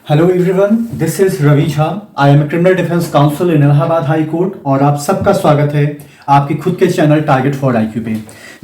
Hello everyone, this is Ravi Jha. I am a criminal defence counsel in Allahabad high court और आप सबका स्वागत है आपके खुद के चैनल टारगेट फॉर आईक्यू पे।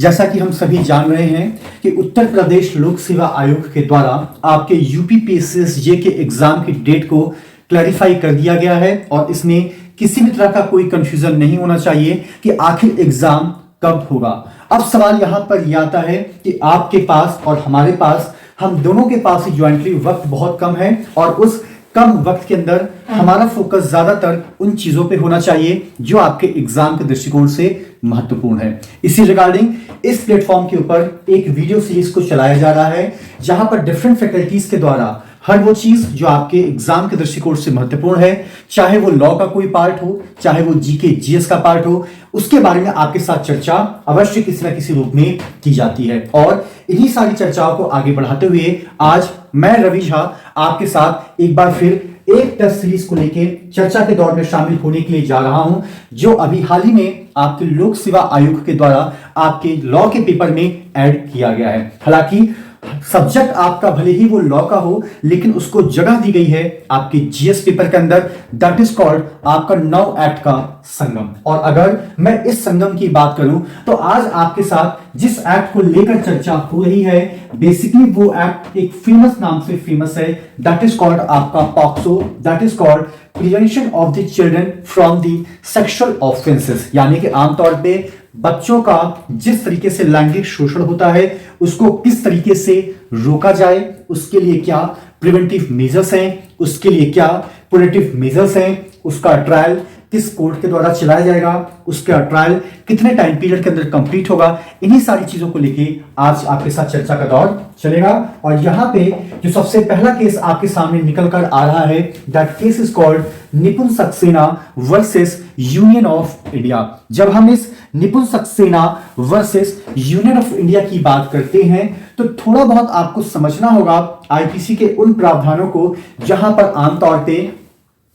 जैसा कि हम सभी जान रहे हैं कि उत्तर प्रदेश लोक सेवा आयोग के द्वारा आपके यूपी पीएससीएसजे के एग्जाम की डेट को क्लैरिफाई कर दिया गया है और इसमें किसी भी तरह का कोई कंफ्यूजन नहीं होना चाहिए कि आखिर एग्जाम कब होगा। अब सवाल यहां पर यह आता है कि आपके पास और हमारे पास, हम दोनों के पास ही ज्वाइंटली वक्त बहुत कम है और उस कम वक्त के अंदर हमारा फोकस ज्यादातर उन चीजों पे होना चाहिए जो आपके एग्जाम के दृष्टिकोण से महत्वपूर्ण है। इसी रिगार्डिंग इस प्लेटफॉर्म के ऊपर एक वीडियो सीरीज को चलाया जा रहा है जहां पर डिफरेंट फैकल्टीज के द्वारा हर वो चीज जो आपके एग्जाम के दृष्टिकोण से महत्वपूर्ण है, चाहे वो लॉ का कोई पार्ट हो, चाहे वो जीके जीएस का पार्ट हो, उसके बारे में आपके साथ चर्चा अवश्य किसी न किसी रूप में की जाती है। और इन्हीं सारी चर्चाओं को आगे बढ़ाते हुए आज मैं रवि झा आपके साथ एक बार फिर एक टेस्ट सीरीज को लेकर चर्चा के दौर में शामिल होने के लिए जा रहा हूं, जो अभी हाल ही में आपके लोक सेवा आयोग के द्वारा आपके लॉ के पेपर में ऐड किया गया है। हालांकि सब्जेक्ट आपका भले ही वो लॉ का हो, लेकिन उसको जगह दी गई है आपके जीएस पेपर के अंदर, दैट इज कॉल्ड आपका 9 एक्ट का संगम। और अगर मैं इस संगम की बात करूं तो आज आपके साथ जिस एक्ट को लेकर चर्चा हो रही है, बेसिकली वो एक्ट एक फेमस नाम से फेमस है, दैट इज कॉल्ड आपका POCSO, that is called prevention of the children from the sexual offences. यानी कि आमतौर पे बच्चों का जिस तरीके से लैंगिक शोषण होता है उसको किस तरीके से रोका जाए, उसके लिए क्या प्रिवेंटिव मेजर्स हैं, उसके लिए क्या प्रोटेक्टिव मेजर्स हैं, उसका ट्रायल किस कोर्ट के द्वारा चलाया जाएगा, उसका ट्रायल कितने टाइम पीरियड के अंदर कंप्लीट होगा, इन्हीं सारी चीजों को लेके आज आपके साथ चर्चा का दौर चलेगा। और यहां पे जो सबसे पहला केस आपके सामने निकल कर आ रहा है, दैट केस इज कॉल्ड निपुण Saxena versus union of India. जब हम इस निपुण Saxena versus union of India की बात करते हैं तो थोड़ा बहुत आपको समझना होगा आईपीसी के उन प्रावधानों को जहां पर आमतौर पे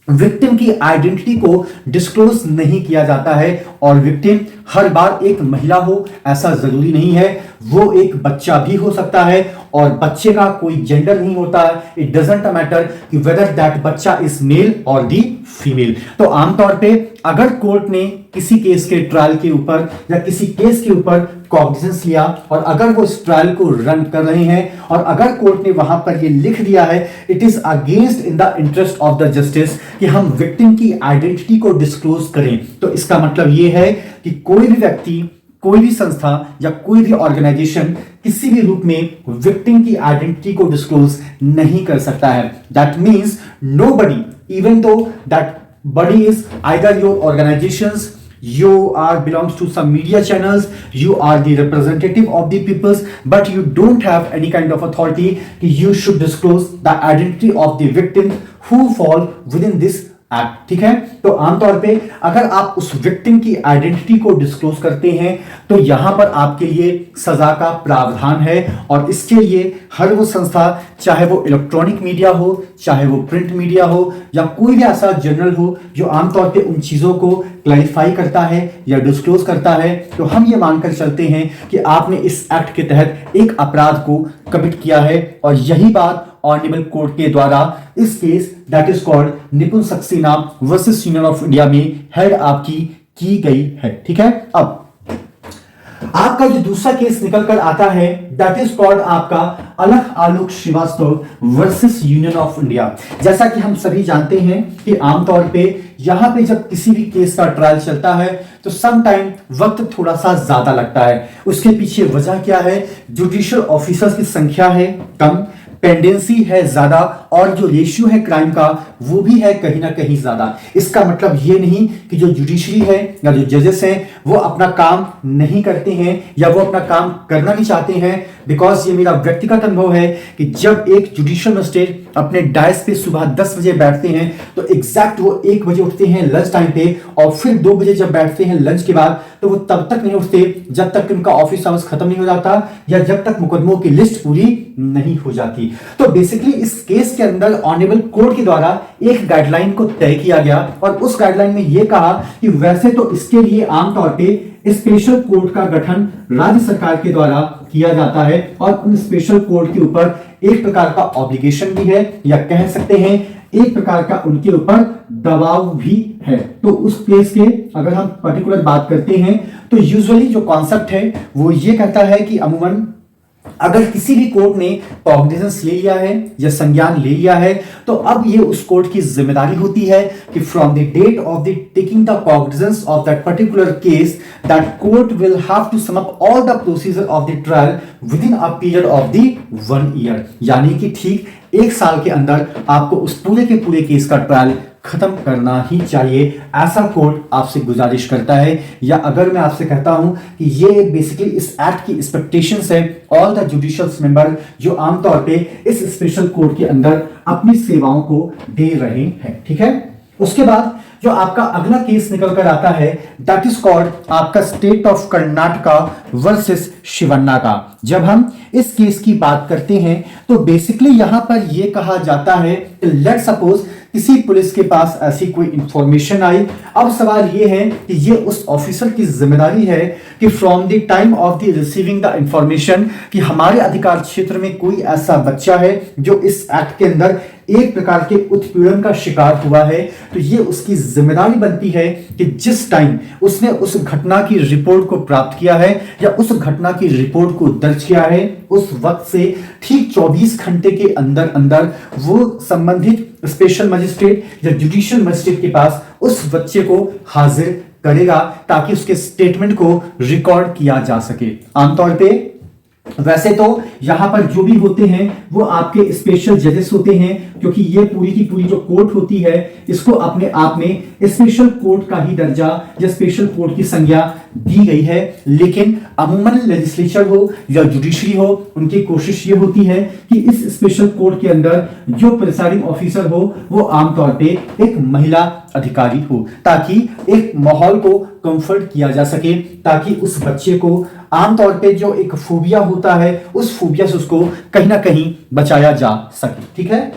विक्टिम की आइडेंटिटी को डिस्क्लोज नहीं किया जाता है। और विक्टिम हर बार एक महिला हो ऐसा जरूरी नहीं है, वो एक बच्चा भी हो सकता है और बच्चे का कोई जेंडर नहीं होता है। इट डजंट मैटर कि वेदर दैट बच्चा इज मेल और दी फीमेल। तो आमतौर पे अगर कोर्ट ने किसी केस के ट्रायल के ऊपर या किसी केस के ऊपर कॉग्निजेंस लिया और अगर वो इस ट्रायल को रन कर रहे हैं और अगर कोर्ट ने वहां पर ये लिख दिया है it is against in the interest of the justice कि हम विक्टिम की आइडेंटिटी को डिस्क्लोज करें, तो इसका मतलब ये है कि कोई भी व्यक्ति, कोई भी संस्था या कोई भी ऑर्गेनाइजेशन किसी भी रूप में विक्टिम की आइडेंटिटी को डिस्क्लोज नहीं कर सकता है। That means nobody, even though that body is either your organizations, you are belongs to some media channels, you are the representative of the peoples, but you don't have any kind of authority that you should disclose the identity of the victim who fall within this act. ठीक है, तो आमतौर पे अगर आप उस victim की identity को डिस्क्लोज करते हैं तो यहां पर आपके लिए सजा का प्रावधान है। और इसके लिए हर वो संस्था, चाहे वो इलेक्ट्रॉनिक मीडिया हो, चाहे वो प्रिंट मीडिया हो या कोई भी ऐसा जर्नल हो जो आमतौर पे उन चीजों को क्लैरिफाई करता है या डिस्क्लोज करता है, तो हम ये मानकर चलते हैं कि आपने इस एक्ट के तहत एक अपराध को कमिट किया है। और यही बात ऑनरेबल कोर्ट के द्वारा इस केस दैट इज कॉल्ड निपुण Saxena versus union of India में हेड आपकी की गई है। ठीक है, अब आपका जो दूसरा केस निकल कर आता है दैट इज कॉल्ड आपका Alakh Alok Srivastava versus union of India. जैसा कि हम सभी जानते हैं कि आमतौर पे यहां पे जब किसी भी केस का ट्रायल चलता है तो सम टाइम वक्त थोड़ा सा ज्यादा लगता है। उसके पीछे वजह क्या है? जुडिशियल ऑफिसर्स की संख्या है कम, पेंडेंसी है ज्यादा और जो रेशियो है क्राइम का वो भी है कहीं ना कहीं ज्यादा। इसका मतलब ये नहीं कि जो जुडिशरी है या जो जजेस हैं वो अपना काम नहीं करते हैं या वो अपना काम करना नहीं चाहते हैं, बिकॉज ये मेरा व्यक्तिगत अनुभव है कि जब एक जुडिशियल मजिस्ट्रेट अपने डायस पे सुबह 10 बजे बैठते हैं तो एग्जैक्ट वो 1 बजे उठते हैं लंच टाइम पे, और फिर 2 बजे जब बैठते हैं लंच के बाद तो वो तब तक नहीं उठते जब तक उनका ऑफिस आवर्स खत्म नहीं हो जाता या जब तक मुकदमों की लिस्ट पूरी नहीं हो जाती। तो बेसिकली इस केस के अंदर ऑनरेबल कोर्ट के द्वारा एक गाइडलाइन को तय किया गया और उस गाइडलाइन में यह कहा कि वैसे तो इसके लिए आमतौर पे स्पेशल कोर्ट का गठन राज्य सरकार के द्वारा किया जाता है और उन स्पेशल कोर्ट के ऊपर एक प्रकार का ऑब्लिगेशन भी है, या कह सकते हैं एक प्रकार का उनके ऊपर दबाव भी है। तो उस केस के अगर हम पर्टिकुलर बात करते हैं तो यूजुअली जो कॉन्सेप्ट है वो ये कहता है कि अमूमन अगर किसी भी कोर्ट ने कॉग्निजेंस ले लिया है या संज्ञान ले लिया है, तो अब ये उस कोर्ट की जिम्मेदारी होती है कि from the date of the taking the cognizance of that particular case, that court will have to sum up all the procedure of the trial within a period of the 1 year. यानी कि ठीक 1 साल के अंदर आपको उस पूरे के पूरे केस का ट्रायल खत्म करना ही चाहिए, ऐसा कोर्ट आपसे गुजारिश करता है। या अगर मैं आपसे कहता हूं कि ये बेसिकली इस एक्ट की एक्सपेक्टेशंस है ऑल द जुडिशियल मेंबर जो आमतौर पे इस स्पेशल कोर्ट के अंदर अपनी सेवाओं को दे रहे हैं। ठीक है, उसके बाद जो आपका अगला केस निकल कर आता है दैट इज कॉल्ड आपका state of Karnataka versus Shivanna का। जब हम इस केस की बात करते हैं तो बेसिकली यहां पर यह कहा जाता है लेट सपोज किसी पुलिस के पास ऐसी कोई इंफॉर्मेशन आई। अब सवाल यह है कि ये उस ऑफिसर की जिम्मेदारी है कि from the time of the receiving the information कि हमारे अधिकार क्षेत्र में कोई ऐसा बच्चा है जो इस एक्ट के अंदर एक प्रकार के उत्पीड़न का शिकार हुआ है, तो ये उसकी जिम्मेदारी बनती है कि जिस टाइम उसने उस घटना की रिपोर्ट को प्राप्त किया है या उस घटना की रिपोर्ट को दर्ज किया है, उस वक्त से ठीक 24 घंटे के अंदर अंदर वो संबंधित स्पेशल मजिस्ट्रेट या जुडिशियल मजिस्ट्रेट के पास उस बच्चे को हाजिर करेगा ताकि उसके स्टेटमेंट को रिकॉर्ड किया जा सके। आमतौर पे वैसे तो यहां पर जो भी होते हैं वो आपके स्पेशल जजेस होते हैं, क्योंकि ये पूरी की पूरी जो कोर्ट होती है इसको अपने आप में स्पेशल कोर्ट का ही दर्जा या स्पेशल कोर्ट की संज्ञा दी गई है। लेकिन अमूमन लेजिस्लेचर हो या जुडिशरी हो, उनकी कोशिश ये होती है कि इस स्पेशल कोर्ट के अंदर जो प्रिसाइडिंग ऑफिसर हो वो आमतौर पे एक महिला अधिकारी हो, ताकि एक माहौल को कंफर्ट किया जा सके, ताकि उस बच्चे को आमतौर पे जो एक फोबिया होता है उस फोबिया से उसको कहीं ना कहीं बचाया जा सके। ठीक है,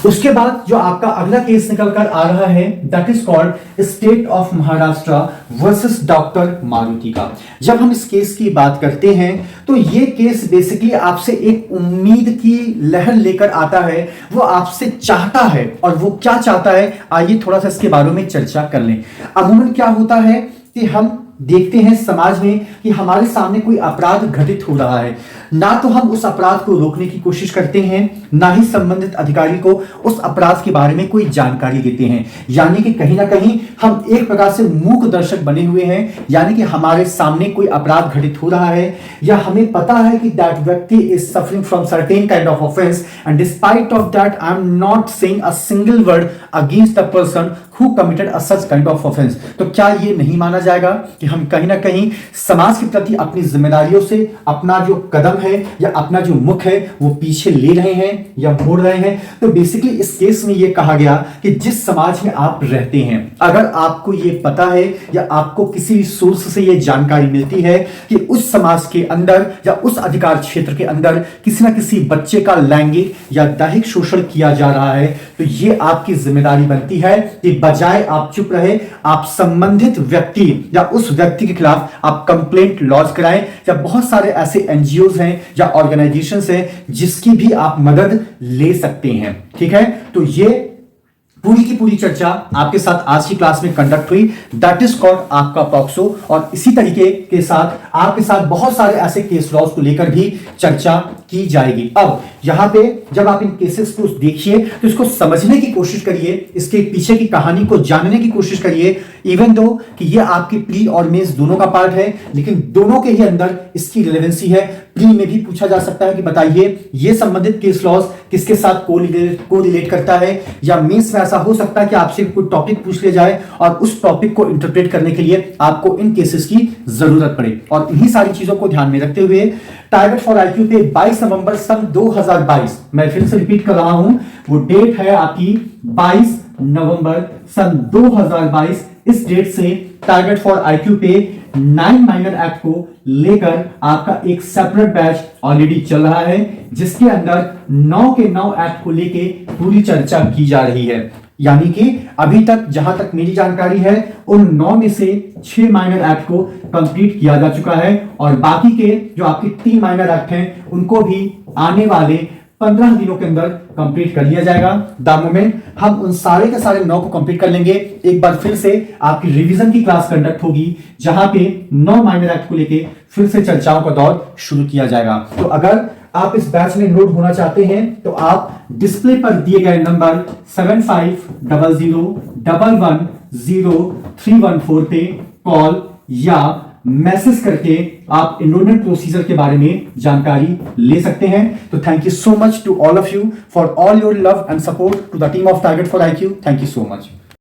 उसके बाद जो आपका अगला केस निकल कर आ रहा है that is called state of Maharashtra versus doctor Maruti का। जब हम इस केस की बात करते हैं तो ये केस बेसिकली आपसे एक उम्मीद की लहर लेकर आता है, वो आपसे चाहता है, और वो क्या चाहता है आइए थोड़ा सा इसके बारे में चर्चा कर लें। अमूमन क्या होता है कि हम देखते हैं समाज में कि हमारे सामने कोई अपराध घटित हो रहा है, ना तो हम उस अपराध को रोकने की कोशिश करते हैं, ना ही संबंधित अधिकारी को उस अपराध के बारे में कोई जानकारी देते हैं। यानी कि कहीं ना कहीं हम एक प्रकार से मूक दर्शक बने हुए हैं, यानी कि हमारे सामने कोई अपराध घटित हो रहा है या हमें पता है कि दैट व्यक्ति is suffering from certain kind of offence and despite of that I am not saying a single word against the person who committed a such kind of offence. तो क्या ये नहीं माना जाएगा कि हम कहीं ना कहीं समाज के प्रति अपनी जिम्मेदारियों से अपना जो कदम है या अपना जो मुख है वो पीछे ले रहे हैं या मोड़ रहे हैं? तो बेसिकली इस केस में ये कहा गया कि जिस समाज में आप रहते हैं, अगर आपको ये पता है या आपको किसी सोर्स से ये जानकारी मिलती है कि उस समाज के अंदर या उस अधिकार क्षेत्र के अंदर किसी ना किसी बच्चे का लैंगिक या दैहिक शोषण किया जा रहा है, तो ये आपकी जिम्मेदारी बनती है कि बजाय आप चुप रहे, आप संबंधित व्यक्ति या उस व्यक्ति के खिलाफ आप कंप्लेंट लॉन्च कराएं। या बहुत सारे ऐसे एनजीओज हैं या ऑर्गेनाइजेशंस हैं जिसकी भी आप मदद ले सकते हैं। ठीक है, तो ये पूरी की पूरी चर्चा आपके साथ आज की क्लास में कंडक्ट हुई, दैट इज कॉल्ड आपका पॉक्सो। और इसी तरीके के साथ आपके साथ बहुत सारे ऐसे केस लॉज को लेकर भी चर्चा की जाएगी। अब यहां पे जब आप इन केसेस को देखिए तो इसको समझने की कोशिश करिए, इसके पीछे की कहानी को जानने की कोशिश करिए। इवन दो कि ये आपकी प्री और मेंस दोनों का पार्ट है, लेकिन दोनों के ही अंदर इसकी रिलेवेंसी है। प्री में भी पूछा जा सकता है कि बताइए ये संबंधित केस लॉज किसके साथ को रिलेट करता है, या मेंस में ऐसा हो सकता है कि आपसे कोई टॉपिक पूछ लिया जाए और उस टॉपिक को इंटरप्रेट करने के लिए आपको इन केसेस की जरूरत पड़े। और इन्हीं सारी चीजों को ध्यान में रखते हुए टारगेट फॉर आईक्यू पे 22 नवंबर सन 2022, मैं फिर से रिपीट कर रहा हूं, वो डेट है आपकी 22 नवंबर सन 2022। इस डेट से टारगेट फॉर आईक्यू पे 9 माइनर एक्ट को लेकर आपका एक सेपरेट बैच ऑलरेडी चल रहा है, जिसके अंदर 9 के 9 एक्ट को लेके पूरी चर्चा की जा रही है। यानी कि अभी तक जहां तक मेरी जानकारी है उन 9 में से 6 माइनर एक्ट को कंप्लीट किया जा चुका है और बाकी के जो आपके 3 माइनर एक्ट हैं उनको भी आने वाले 15 दिनों के अंदर कंप्लीट कर लिया जाएगा। द मोमेंट हम उन सारे के सारे 9 को कंप्लीट कर लेंगे, एक बार फिर से आपकी रिवीजन की क्लास कंडक्ट होगी जहां पे 9 माइनर एक्ट को लेके फिर से चर्चाओं का दौर शुरू किया जाएगा। तो अगर आप इस बैच में एनरोल होना चाहते हैं तो आप डिस्प्ले पर दिए गए नंबर 7500110314 पे कॉल या मैसेज करके आप एनरोलमेंट प्रोसीजर के बारे में जानकारी ले सकते हैं। तो thank you so much to all of you for all your love and support to the team of target for IQ। Thank you so much.